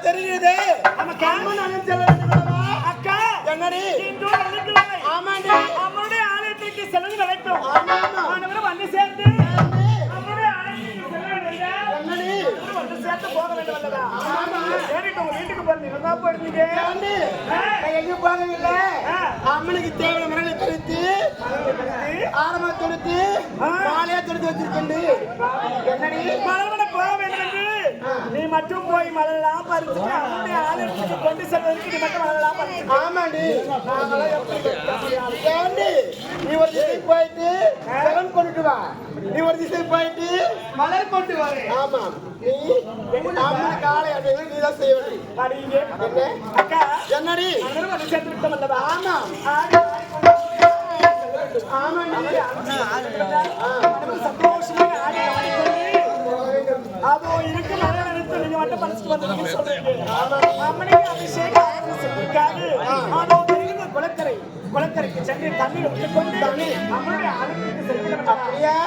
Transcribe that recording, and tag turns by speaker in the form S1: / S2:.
S1: தெரியுது அக்கா என்னடி ஆமாண்டி அவனுடைய ஆலயத்திற்கு செல்வது நடக்கும் ஆனவரும் வந்து சேர்ந்து போக வேண்டும் அல்லவா வீட்டுக்கு போயிருந்தீங்க எங்கேயும் போகவில்லை அம்மனுக்கு தேவையான மரங்களை பிரித்து ஆரம்ப தொடுத்து மாலையா தொடுத்து வச்சிருக்கேன் என்னடி மலர்வன போக வேண்டும் என்று நீ மட்டும் போய் மலரெல்லாம் பறிச்சு அவனுடைய ஆலயத்துக்கு கொண்டு செல்வதற்கு நீ மட்டும் மலரெல்லாம் பறிச்சு ஆமாண்டி நீ ஒரு திசை போயிட்டு செவன் கொண்டுட்டு வா நீ ஒரு திசை போயிட்டு மலர் கொண்டு வா ஆமா நீ காலை அப்படின்னு நீதான் செய்ய வேண்டும் அக்கா என்னடி ஆமா சந்தோஷமாக அதோ இருக்கு மழை நினைத்து நீங்க மட்டும் பறிச்சுட்டு வந்து சொல்றீங்க அம்மனுக்கு அபிஷேகம் செய்திருக்காரு அதோ தெரிந்த குளக்கரைக்கு சென்று தண்ணீர் விட்டுக்கொண்டு அம்மனுடைய ஆலயத்துக்கு செல்கிறேன் அப்படியா